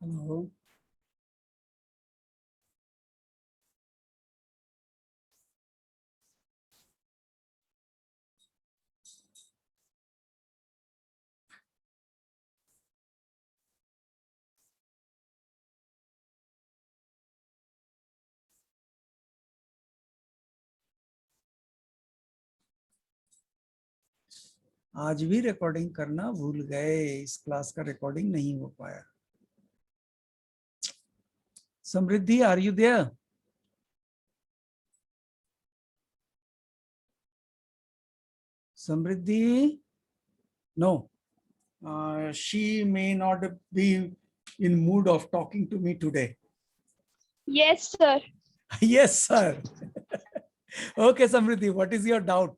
Hello. आज भी recording करना भूल गए, इस क्लास का रिकॉर्डिंग नहीं हो पाया। Samriddhi, are you there? Samriddhi, no, she may not be in mood of talking to me today. Yes, sir. Yes, sir. Okay, Samriddhi, what is your doubt?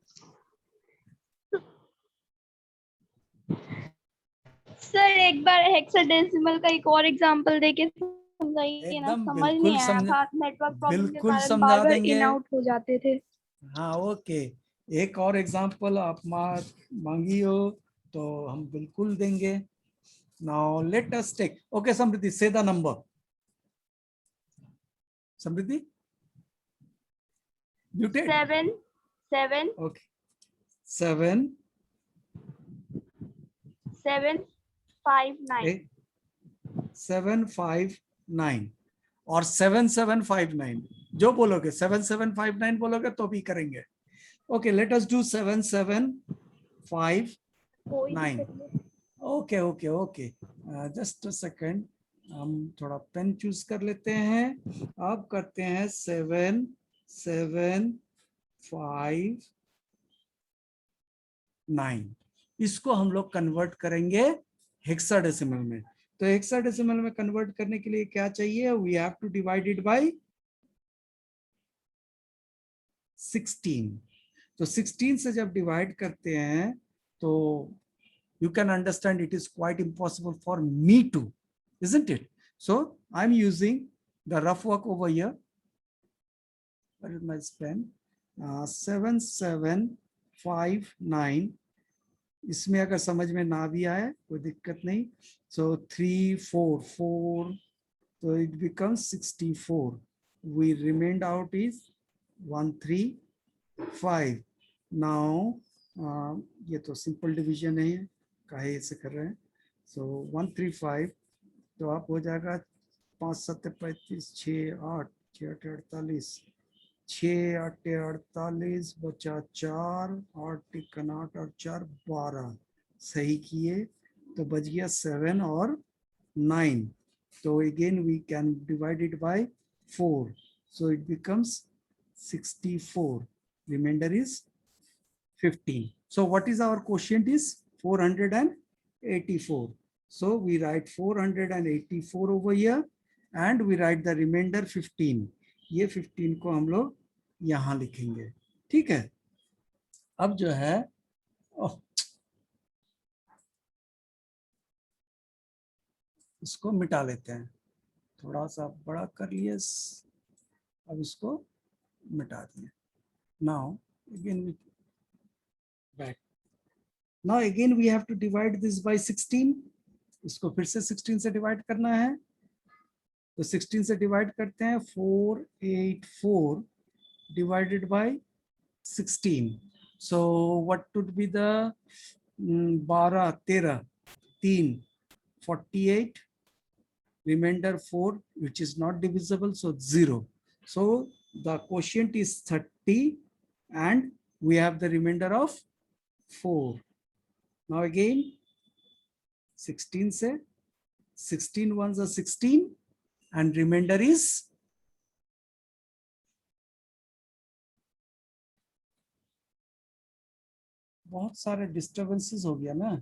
Sir एक बार हेक्साडेसिमल का एक और एग्जांपल देके समझाइए ना, एकदम समझ नहीं आया था, नेटवर्क प्रॉब्लम के बिल्कुल कारण समझा बार-बार देंगे। इन आउट हो जाते थे। हाँ, ओके, एक और एग्जांपल आप मांगी हो तो हम बिल्कुल देंगे। Now let us take, okay Samriddhi, say the number. Samriddhi, muted? 7 Okay, 7 7 5 9 759 और 7759 जो बोलोगे 7759 बोलोगे तो भी करेंगे। Okay, let us do 7759। कोई दिक्कत नहीं। Okay okay okay, just a second, हम थोड़ा पेन चूज कर लेते हैं। अब करते हैं 7759, इसको हम लोग कन्वर्ट करेंगे हेक्साडेसिमल में। तो हेक्साडेसिमल में कन्वर्ट करने के लिए क्या चाहिए? We have to divide it by 16। तो 16 से जब डिवाइड करते हैं तो you can understand it is quite impossible for me to, isn't it? So I'm using the rough work over here. Where is my pen? 7759, इसमें अगर समझ में ना भी आए कोई दिक्कत नहीं। So 3 4 4, so it becomes 64. We remained out is 135. Now ये तो सिंपल डिवीजन है, काहे ऐसे कर रहे हैं। सो 135 तो आप हो जाएगा 5 7 35 6 8 6 8 48, 6 8 48 बचा 4 8 टिकन 8 और 4 12, सही किए तो बच गया 7 और 9। तो again we can divide it by 4, so it becomes 64. Remainder is 15. So what is our quotient is 484. So we write 484 over here and we write the remainder 15. ये 15 को हम लोग यहाँ लिखेंगे, ठीक है। अब जो है इसको मिटा लेते हैं, थोड़ा सा बड़ा कर लिए, अब इसको मिटा दिए। Now again we back. Now again we have to divide this by 16. इसको फिर से 16 से डिवाइड करना है, तो 16 से डिवाइड करते हैं 484 divided by 16. So what would be the 12 13 3 48, remainder 4 which is not divisible, so 0. So the quotient is 30 and we have the remainder of 4. Now again 16 से 16 ones are 16 and remainder is बहुत सारे disturbances हो गया ना।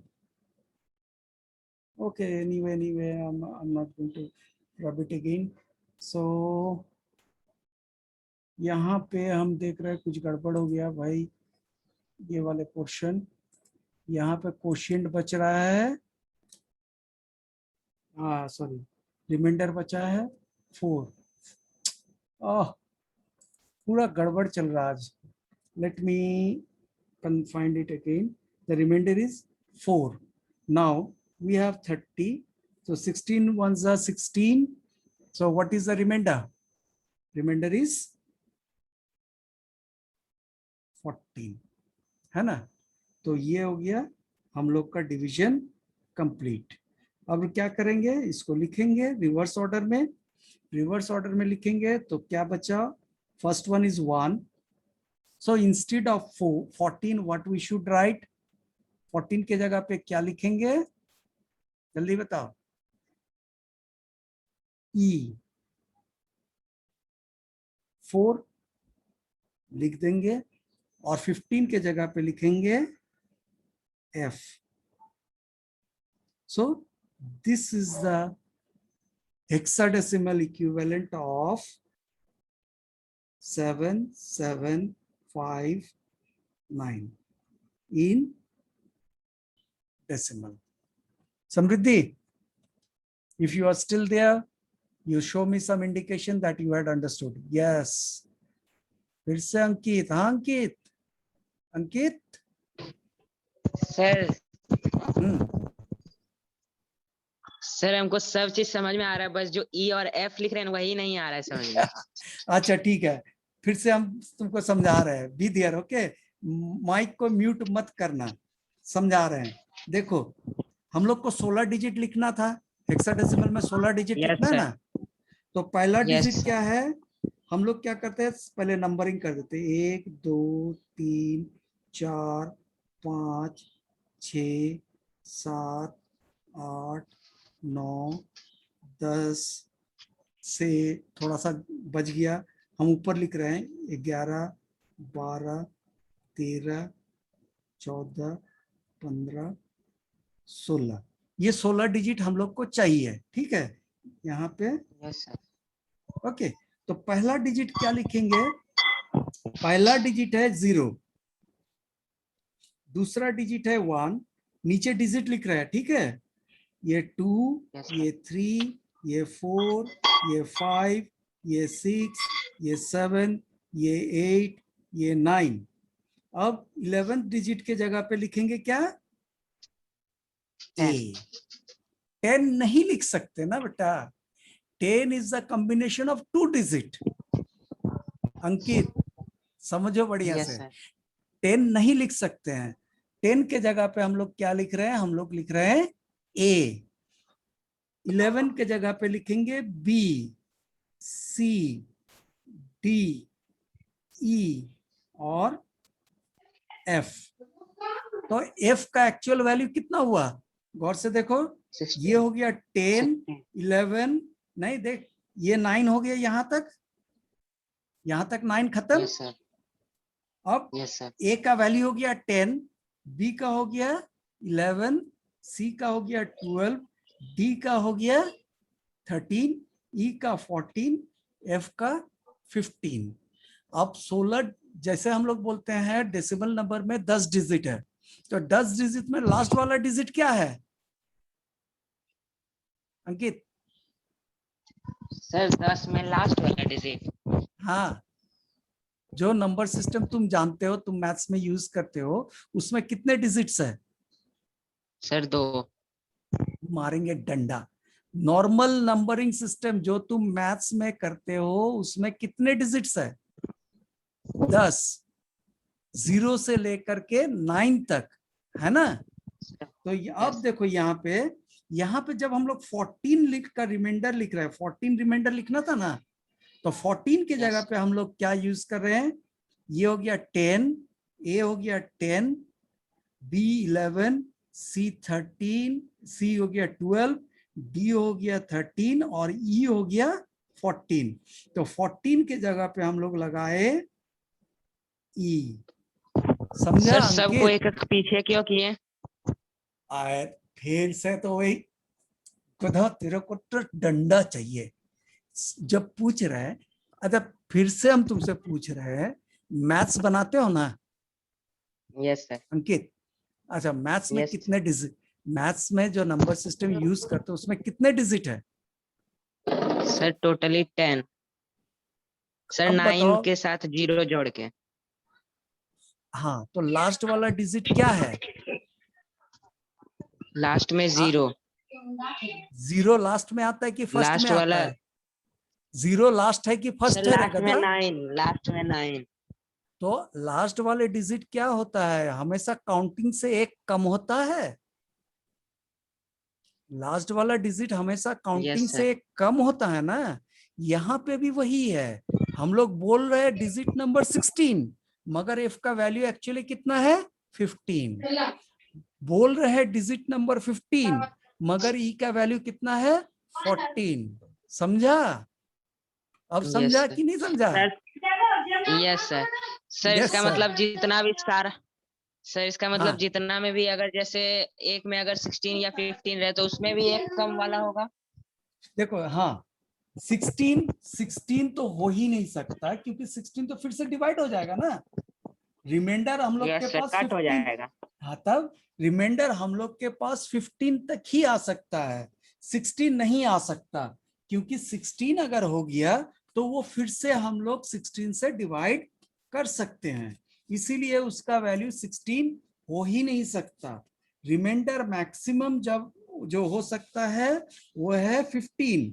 Okay, anyway I am not going to rub it again. So यहाँ पे हम देख रहे हैं कुछ गड़बड़ हो गया भाई, ये वाले पोर्शन, यहाँ पे क्वोशिएंट बच रहा है, हाँ सॉरी, रिमाइंडर बचा है 4। पूरा गड़बड़ चल रहा आज। Let me find it again. The remainder is 4. Now we have 30 So 16 ones are 16. So what is the remainder? Remainder is 14, है ना? तो ये हो गया हम लोग का डिवीजन कंप्लीट। अब क्या करेंगे, इसको लिखेंगे रिवर्स ऑर्डर में। रिवर्स ऑर्डर में लिखेंगे तो क्या बचा? First one is 1. So instead of 14 what we should write? 14 के जगह पे क्या लिखेंगे? जल्दी बताओ। E 4 लिख देंगे और 15 के जगह पे लिखेंगे F. So this is the hexadecimal equivalent of 7759 in decimal. Samriddhi, if you are still there, you show me some indication that you had understood. Yes. फिर से अंकित। हाँ अंकित, अंकित। सर सर हमको सब चीज समझ में आ रहा है, बस जो ई और एफ लिख रहे हैं वही नहीं आ रहा है समझ में। अच्छा ठीक है, फिर से हम तुमको समझा रहे हैं। Be there, okay. माइक को म्यूट मत करना, समझा रहे हैं। देखो हम लोग को 16 डिजिट लिखना था, हेक्साडेसिमल में 16 डिजिट लिखना है ना। तो पहला डिजिट क्या है? हम लोग क्या करते हैं, पहले नंबरिंग कर देते हैं। 1 2 3 4 5 6 7 8 9 10 से थोड़ा सा बच गया, हम ऊपर लिख रहे हैं 11 12 13 14 15 16। ये 16 डिजिट हम लोग को चाहिए, ठीक है। यहाँ पे ओके। तो पहला डिजिट क्या लिखेंगे? पहला डिजिट है 0, दूसरा डिजिट है 1, नीचे डिजिट लिख रहा है, ठीक है। ये 2, ये 3, ये 4, ये 5, ये 6, ये 7, ये 8, ये 9। अब 11th डिजिट के जगह पे लिखेंगे क्या? A। 10 नहीं लिख सकते ना बेटा, 10 is the combination of 2 digit। अंकित समझो बढ़िया से, 10 नहीं लिख सकते हैं। 10 के जगह पे हम लोग क्या लिख रहे हैं? हम लोग लिख रहे हैं A। 11 के जगह पे लिखेंगे B, C, D, E और F। तो F का एक्चुअल वैल्यू कितना हुआ? गौर से देखो, ये हो गया 10, 11, नहीं देख, ये 9 हो गया, यहां तक 9 खत्म। अब A का वैल्यू हो गया 10, B का हो गया 11, C का हो गया 12, D का हो गया 13, E का 14, F का 15। अब 16, जैसे हम लोग बोलते हैं डेसिमल नंबर में 10 डिजिट है, तो 10 डिजिट में लास्ट वाला डिजिट क्या है अंकित? सर 10 में लास्ट वाला डिजिट। हाँ, जो नंबर सिस्टम तुम जानते हो, तुम मैथ्स में यूज करते हो, उसमें कितने डिजिट्स है? सर 2। मारेंगे डंडा। नॉर्मल नंबरिंग सिस्टम जो तुम मैथ्स में करते हो उसमें कितने डिजिट्स है? 10, 0 से लेकर के 9 तक, है ना। तो अब देखो यहाँ पे जब हम लोग 14 लिख कर रिमाइंडर लिख रहे हैं, 14 रिमाइंडर लिखना था ना, तो 14 की जगह पे हम लोग क्या यूज कर रहे हैं? ये हो गया 10, A हो गया 10, B 11, C 13, C हो गया 12, D हो गया 13 और E हो गया 14। तो 14 के जगह पे हम लोग लगाए E। समझा? सर सबको एक एक पीछे क्यों किए? फिर से तो वही कदा, तेरे को तो डंडा चाहिए जब पूछ रहे हैं। अच्छा फिर से हम तुमसे पूछ रहे हैं, मैथ्स बनाते हो ना? Yes sir. अंकित, अच्छा मैथ्स में Yes. कितने डिजिट, मैथ्स में जो नंबर सिस्टम यूज करते हो उसमें कितने डिजिट है? सर टोटली 10 सर, 9 के साथ 0 जोड़ के। हाँ, तो लास्ट वाला डिजिट क्या है? लास्ट में 0। जीरो लास्ट में आता है कि फर्स्ट लास्ट में आता वाला है? जीरो लास्ट है कि फर्स्ट सर है रे लास्ट में गधा? 9, लास्ट में 9। तो लास्ट वाले डिजिट क्या होता है? हमेशा काउंटिंग से एक कम होता है। लास्ट वाला डिजिट हमेशा काउंटिंग यस सर। से एक कम होता है ना। यहाँ पे भी वही है। हम लोग बोल रहे हैं डिजिट नंबर 16, मगर एफ का वैल्यू एक्चुअली कितना है? 15। बोल रहे हैं डिजिट नंबर 15, मगर ई का वैल्यू कितना है? 14। समझा? अब यस समझा कि नहीं समझा? Sir. Yes sir. Sir yes इसका सर। मतलब जितना भी सारा, सर इसका मतलब हाँ जितना में भी अगर जैसे एक में अगर 16 या 15 रहे तो उसमें भी एक कम वाला होगा। देखो, हाँ 16 तो हो ही नहीं सकता, क्योंकि 16 तो फिर से डिवाइड हो जाएगा ना। रिमाइंडर हम लोग के यस सर, पास कट हो 15। जाएगा। हाँ, तब रिमाइंडर हम लोग के पास 15 तक ही आ सकता है, 16 नहीं आ सकता। क्योंकि 16 अगर हो गया तो वो फिर से हम लोग 16 से डिवाइड कर सकते हैं, इसीलिए उसका वैल्यू 16 हो ही नहीं सकता। रिमाइंडर मैक्सिमम जब जो हो सकता है वो है 15।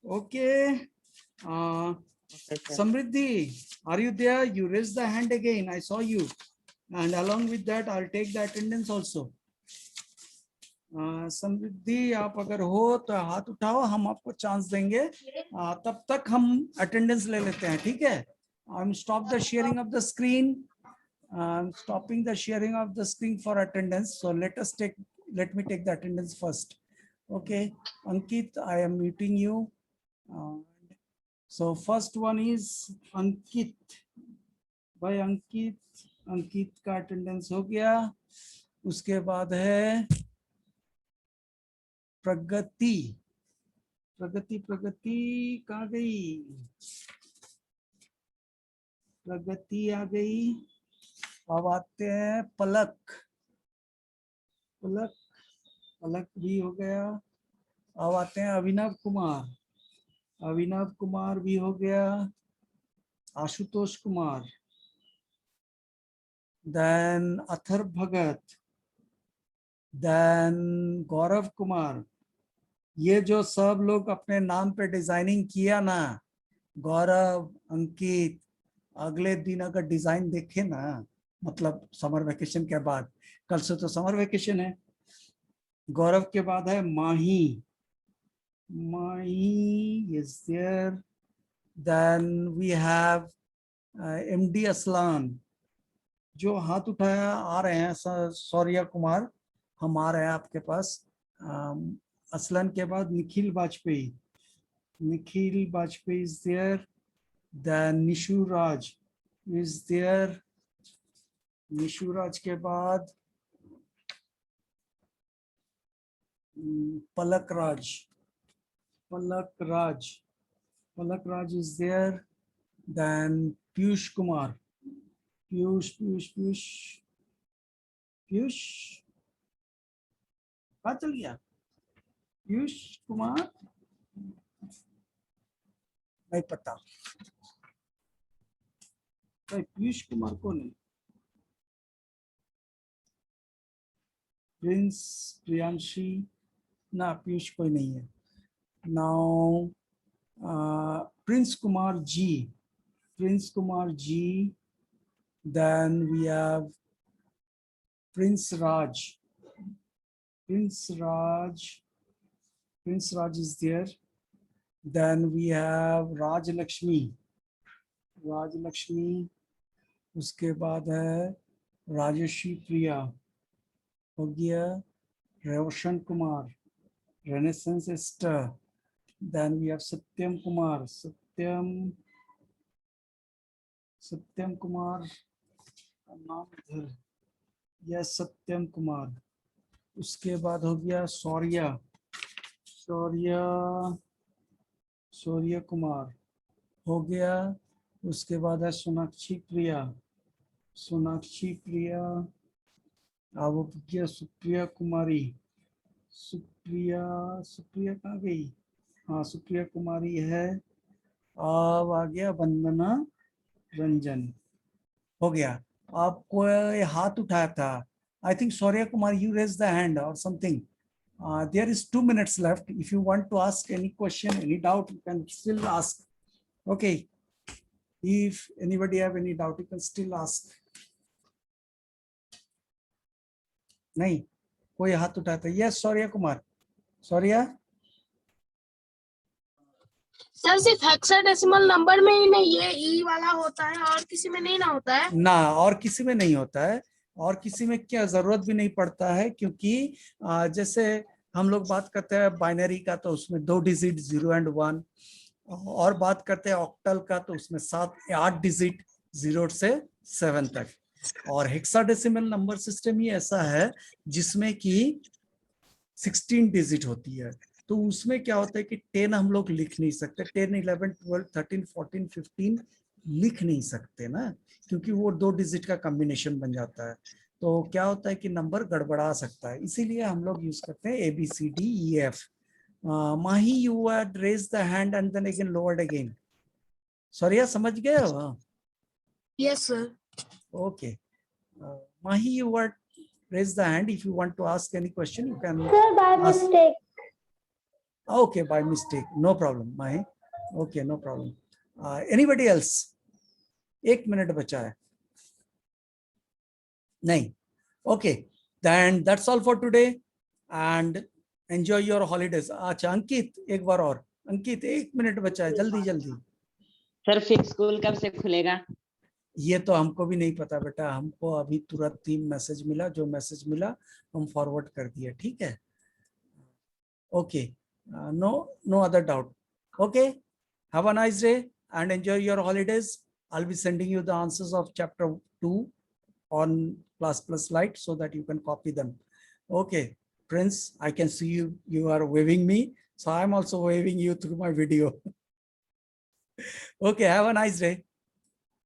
Okay. Okay sir. Samriddhi, are you there? You raised the hand again. I saw you. And along with that, I'll take the attendance also. समृद्धि, आप अगर हो तो हाथ उठाओ, हम आपको चांस देंगे। तब तक हम अटेंडेंस ले लेते हैं, ठीक है? I am stop the sharing of the screen. Stopping the sharing of the screen for attendance. So let me take the attendance first. Okay, Ankit, I am muting you. So first one is Ankit. भाई अंकित का attendance हो गया। उसके बाद है प्रगति। प्रगति कहाँ गई? प्रगति आ गई। अब आते हैं पलक। पलक भी हो गया। अब आते हैं अभिनव कुमार भी हो गया। आशुतोष कुमार, देन अथर भगत, देन गौरव कुमार। ये जो सब लोग अपने नाम पे डिजाइनिंग किया ना, गौरव, अंकित, अगले दिन अगर डिजाइन देखे ना, मतलब समर वेकेशन के बाद, कल से तो समर वेकेशन है। गौरव के बाद है माही is there. Then we have MD Aslan. जो हाथ उठाया आ रहे हैं, सौर्या कुमार, हम आ रहे हैं आपके पास। असलान के बाद Nikhil Vajpayee is there. Then Nishu Raj is there. Nishu राज के बाद पलक राज is there. Then Piyush Kumar, Piyush कहाँ चल गया? पीयूष कुमार नहीं पता भाई, पीयूष कुमार कौन है? प्रियांशी ना, पीयूष कोई नहीं है। Now Prince Kumar ji. Then we have Prince Raj is there. Then we have Raj Lakshmi. उसके बाद है राजश्री प्रिया हो गया। Roshan Kumar, Renaissance Aster. Then we have Satyam Kumar का नाम इधर, यस सत्यम कुमार। उसके बाद हो गया शौर्य कुमार हो गया। उसके बाद है सोनाक्षी प्रिया। अब हो गया सुप्रिया कुमारी। सुप्रिया कहाँ गई? हाँ, सुप्रिया कुमारी है। अब आ गया वंदना रंजन, हो गया। आपको हाथ उठाया था, I think Shaurya Kumar, you raise the hand और something. There is 2 minutes left. If you want to ask any question, any doubt, you can still ask. Okay. If anybody have any doubt, you can still ask. नहीं, कोई हाथ उठाता है? Yes, Soria Kumar. Soria? Sir सिर्फ hexadecimal number में ही नहीं ये ई वाला होता है और किसी में नहीं ना होता है? ना, और किसी में नहीं होता है, और किसी में क्या जरूरत भी नहीं पड़ता है, क्योंकि जैसे हम लोग बात करते हैं बाइनरी का तो उसमें 2 डिजिट 0 and 1, और बात करते हैं ऑक्टल का तो उसमें 8 डिजिट 0 से 7 तक, और हेक्साडेसिमल नंबर सिस्टम ही ऐसा है जिसमें कि 16 डिजिट होती है। तो उसमें क्या होता है कि 10 हम लोग लिख नहीं सकते, 10, 11, 12, 13, 14, 15 लिख नहीं सकते ना, क्योंकि वो 2 डिजिट का कॉम्बिनेशन बन जाता है। तो क्या होता है कि नंबर गड़बड़ा सकता है, इसीलिए हम लोग यूज करते हैं ABCDEF। Mahi, you had raised the hand and then again lowered again. Sorry, समझ गए हो? Yes sir. Okay. Mahi, you were raise the hand. If you want to ask any question, you can. Sir, by ask. mistake. Okay, by mistake. No problem, Mahi. Okay, no problem. Anybody else? 1 minute बचा है. नहीं. Okay, then that's all for today. And enjoy your holidays. अच्छा, अंकित एक बार और. अंकित 1 minute बचा है. जल्दी जल्दी. सर फिर स्कूल कब से खुलेगा? ये तो हमको भी नहीं पता बेटा, हमको अभी तुरंत ही मैसेज मिला, जो मैसेज मिला हम फॉरवर्ड कर दिया, ठीक है? Okay, no other doubt. Okay, have a nice day and enjoy your holidays. I'll be sending you the answers of chapter 2 on Class+ Lite so that you can copy them. Okay, Prince, I can see you. You are waving me, so I'm also waving you through my video. Okay, have a nice day.